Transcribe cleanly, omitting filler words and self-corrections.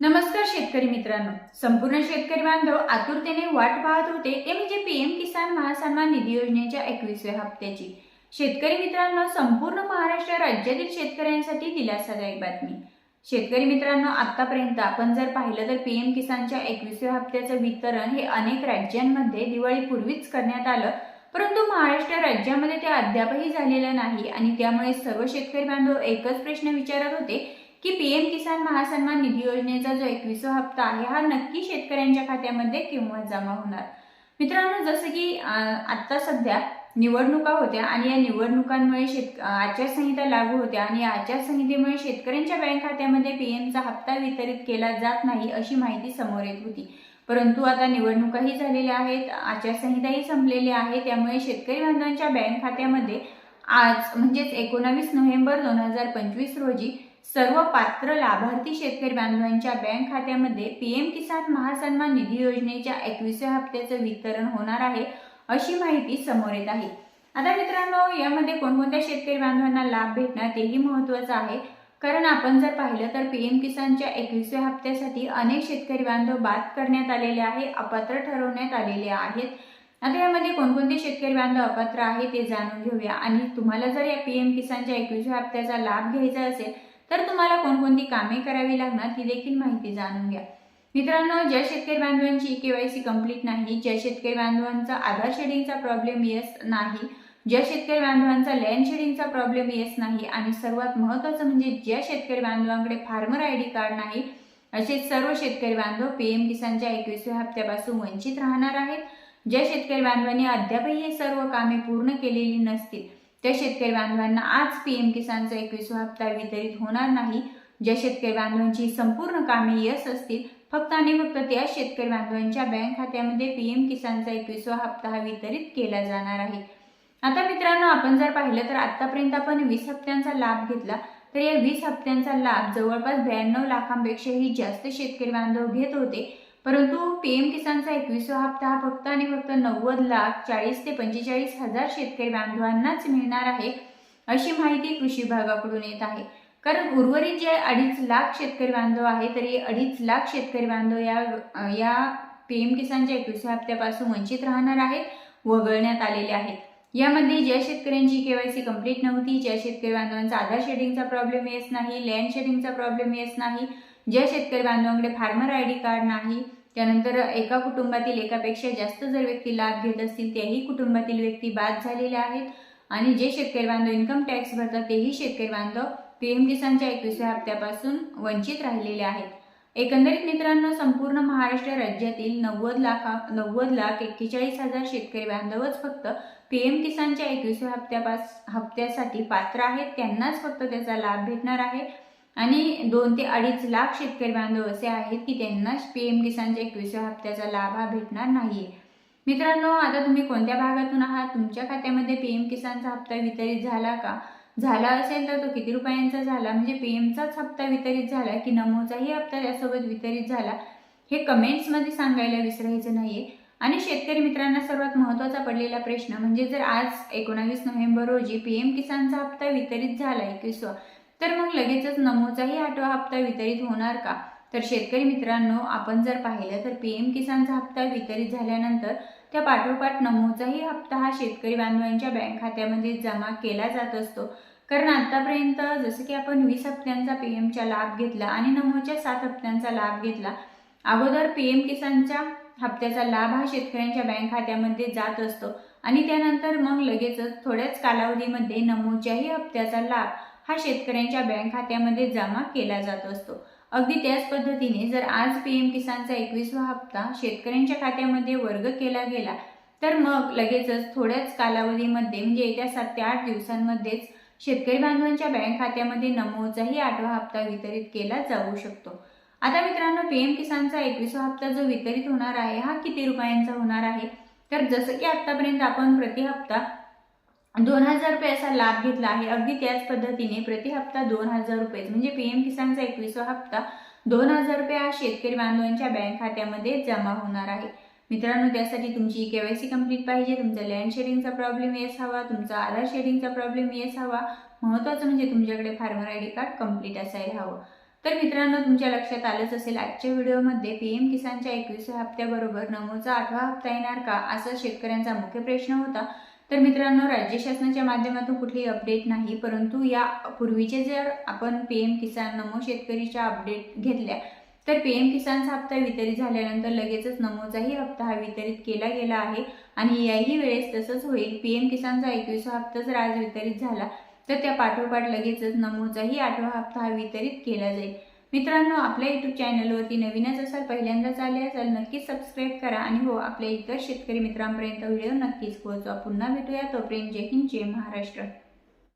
नमस्कार शेतकरी मित्रांनो, संपूर्ण शेतकरी बांधव आतुरतेने वाट पाहत होते ते म्हणजे पीएम किसान महासन्मान निधी योजनेच्या 21व्या हप्त्याची। शेतकरी मित्रांनो, संपूर्ण महाराष्ट्र राज्यातील शेतकऱ्यांसाठी दिलासादायक बातमी। शेतकरी मित्रांनो, आतापर्यंत आपण जर पाहिलं तर पीएम किसानच्या 21व्या हप्त्याचं वितरण हे अनेक राज्यांमध्ये दिवाळीपूर्वीच करण्यात आलं, परंतु महाराष्ट्र राज्यामध्ये ते अद्यापही झालेलं नाही आणि त्यामुळे सर्व शेतकरी बांधव एकच प्रश्न विचारत होते की पीएम किसान महासन्मान निधी योजनेचा जो 21वा हप्ता आहे हा नक्की शेतकऱ्यांच्या खात्यामध्ये केव्हा जमा होणार। मित्रांनो, जसं की आता सध्या निवडणुका होत्या आणि या निवडणुकांमुळे आचारसंहिता लागू होत्या आणि या आचारसंहितेमुळे शेतकऱ्यांच्या बँक खात्यामध्ये पीएमचा हप्ता वितरित केला जात नाही अशी माहिती समोर येत होती। परंतु आता निवडणुकाही झालेल्या आहेत, आचारसंहिताही संपलेली आहे, त्यामुळे शेतकरी बांधवांच्या बँक खात्यामध्ये आज म्हणजेच 19 नोव्हेंबर 2025 रोजी सर्व पात्र लाभार्थी शेतकरी बांधवांच्या बँक खात्यामध्ये पीएम किसान महासन्मान निधी योजनेच्या 21व्या हप्त्याचं वितरण होणार आहे अशी माहिती समोर येत आहे। आता मित्रांनो, यामध्ये कोणकोणत्या शेतकरी बांधवांना लाभ भेटणार तेही महत्त्वाचं आहे, कारण आपण जर पाहिलं तर पीएम किसानच्या 21व्या हप्त्यासाठी अनेक शेतकरी बांधव बाद करण्यात आलेले आहे, अपात्र ठरवण्यात आलेले आहेत। आता यामध्ये कोणकोणते शेतकरी बांधव अपात्र आहे ते जाणून घेऊया आणि तुम्हाला जर या पीएम किसानच्या 21व्या हप्त्याचा लाभ घ्यायचा असेल तर तुम्हाला कोणकोणती कामे करावी लागणार ती देखील माहिती जाणून घ्या। मित्रांनो, ज्या शेतकरी बांधवांची केवायसी कंप्लीट नाही, ज्या शेतकरी बांधवांचा आधार शेडिंगचा प्रॉब्लेम येस नाही, ज्या शेतकरी बांधवांचा लँड शेडिंगचा प्रॉब्लेम येस नाही आणि सर्वात महत्त्वाचं म्हणजे ज्या शेतकरी बांधवांकडे फार्मर आयडी कार्ड नाही, असे सर्व शेतकरी बांधव पीएम किसानच्या 21व्या हप्त्यापासून वंचित राहणार आहेत। ज्या शेतकरी बांधवांनी अद्यापही हे सर्व कामे पूर्ण केलेली नसतील त्या शेतकरी बांधवांना आज पीएम किसानचा 21वा हप्ता वितरित होणार नाही। ज्या शेतकरी बांधवांची संपूर्ण कामे यश असतील, फक्त आणि फक्त त्या शेतकरी बांधवांच्या बँक खात्यामध्ये पीएम किसानचा 21वा हप्ता हा वितरित केला जाणार आहे। आता मित्रांनो, आपण जर पाहिलं तर आतापर्यंत आपण 20 हप्त्यांचा लाभ घेतला, तर या 20 हप्त्यांचा लाभ जवळपास 92 लाखांपेक्षाही जास्त शेतकरी बांधव घेत होते, परंतु पीएम किसानचा 21वा हप्ता हा फक्त आणि फक्त 90,40,000 ते 45,000 शेतकरी बांधवांनाच मिळणार आहे अशी माहिती कृषी विभागाकडून येत आहे। कारण उर्वरित जे 2.5 लाख शेतकरी बांधव आहेत, तरी 2.5 लाख शेतकरी बांधव या पीएम किसानच्या 21व्या हप्त्यापासून वंचित राहणार आहेत, वगळण्यात आलेले आहेत। यामध्ये ज्या शेतकऱ्यांची केवायसी कंप्लीट नव्हती, ज्या शेतकरी बांधवांचा आधार शेडिंगचा प्रॉब्लेम येस नाही, लँड शेडिंगचा प्रॉब्लेम येस नाही, ज्या शेतकरी बांधवांकडे फार्मर आयडी कार्ड नाही, त्यानंतर एका कुटुंबातील एकापेक्षा जास्त जर व्यक्ती लाभ घेत असतील त्याही कुटुंबातील व्यक्ती बाद झालेल्या आहेत आणि जे शेतकरी बांधव इन्कम टॅक्स भरतात तेही शेतकरी बांधव पीएम किसानच्या 21व्या हप्त्यापासून वंचित राहिलेले आहेत। एकंदरीत मित्रांनो, संपूर्ण महाराष्ट्र राज्यातील 90,41,000 शेतकरी बांधवच फक्त पीएम किसानच्या 21व्या हप्त्यासाठी पात्र आहेत, त्यांनाच फक्त त्याचा लाभ भेटणार आहे आणि 2 ते 2.5 लाख शेतकरी बांधव असे आहेत की त्यांना पीएम किसानच्या 21व्या हप्त्याचा लाभ हा भेटणार नाहीये। मित्रांनो, आता तुम्ही कोणत्या भागातून आहात, तुमच्या खात्यामध्ये पीएम किसानचा हप्ता वितरित झाला का, झाला असेल तर तो किती रुपयांचा झाला, म्हणजे पीएमचाच हप्ता वितरित झाला की नमोचाही हप्ता त्यासोबत वितरित झाला, हे कमेंट्समध्ये सांगायला विसरायचं नाहीये। आणि शेतकरी मित्रांना सर्वात महत्त्वाचा पडलेला प्रश्न म्हणजे जर आज 19 नोव्हेंबर रोजी पीएम किसानचा हप्ता वितरित झाला 21वा, तर मग लगेचच नमोचाही 8वा हप्ता वितरित होणार का? तर शेतकरी मित्रांनो, आपण जर पाहिलं तर पीएम किसानचा हप्ता वितरित झाल्यानंतर त्या पाठोपाठ नमोचाही हप्ता हा शेतकरी बांधवांच्या बँक खात्यामध्ये जमा केला जात असतो। कारण आतापर्यंत जसं की आपण 20 हप्त्यांचा पीएमचा लाभ घेतला आणि नमोच्या 7 हप्त्यांचा लाभ घेतला, अगोदर पीएम किसानच्या हप्त्याचा लाभ हा शेतकऱ्यांच्या बँक खात्यामध्ये जात असतो आणि त्यानंतर मग लगेचच थोड्याच कालावधीमध्ये नमोच्याही हप्त्याचा लाभ हा शेतकऱ्यांच्या बँक खात्यामध्ये जमा केला जात असतो। अगदी त्याच पद्धतीने जर आज पीएम किसानचा 21वा हप्ता शेतकऱ्यांच्या खात्यामध्ये वर्ग केला गेला, तर मग लगेचच थोड्याच कालावधीमध्ये म्हणजे येत्या 7 ते 8 दिवसांमध्येच शेतकरी बांधवांच्या बँक खात्यामध्ये नमोचाही 8वा हप्ता वितरित केला जाऊ शकतो। आता मित्रांनो, पीएम किसानचा 21वा हप्ता जो वितरित होणार आहे हा किती रुपयांचा होणार आहे, तर जसं की आतापर्यंत आपण प्रति हप्ता 2,000 रुपये असा लाभ घेतला आहे, अगदी त्याच पद्धतीने प्रति हप्ता 2,000 रुपये म्हणजे पीएम किसानचा 21वा हप्ता 2,000 रुपये हा शेतकरी बांधवांच्या बँक खात्यामध्ये जमा होणार आहे। मित्रांनो, त्यासाठी तुमची केवायसी कंप्लीट पाहिजे, तुमचा लँड शेडिंगचा प्रॉब्लेम येस हवा, तुमचा आधार शेडिंगचा प्रॉब्लेम येस हवा, महत्त्वाचं म्हणजे तुमच्याकडे फार्मर आयडी कार्ड कंप्लीट असायला हवं। तर मित्रांनो, तुमच्या लक्षात आलंच असेल, आजच्या व्हिडिओमध्ये पीएम किसानच्या 21व्या हप्त्याबरोबर नमोचा 8वा हप्ता येणार का, असा शेतकऱ्यांचा मुख्य प्रश्न होता. तर मित्रांनो, राज्य शासनाच्या माध्यमातून कुठलीही अपडेट नाही, परंतु या पूर्वीचे जर आपण पीएम किसान नमो शेतकरीच्या अपडेट घेतल्या तर पीएम किसानचा हप्ता वितरित झाल्यानंतर लगेचच नमोचाही हप्ता हा वितरित केला गेला आहे आणि याही वेळेस तसंच होईल. पीएम किसानचा 21वा हप्ता जर आज वितरित झाला तर त्या पाठोपाठ लगेचच नमोचाही 8वा हप्ता हा वितरित केला जाईल. मित्रांनो, आपल्या यूट्यूब चॅनलवरती नवीनच असाल, पहिल्यांदाच आले असाल, नक्कीच सबस्क्राईब करा आणि हो, आपल्या इतर शेतकरी मित्रांपर्यंत व्हिडिओ नक्कीच पोहोचवा. पुन्हा भेटूया, तोपर्यंत जय हिंद, जय महाराष्ट्र.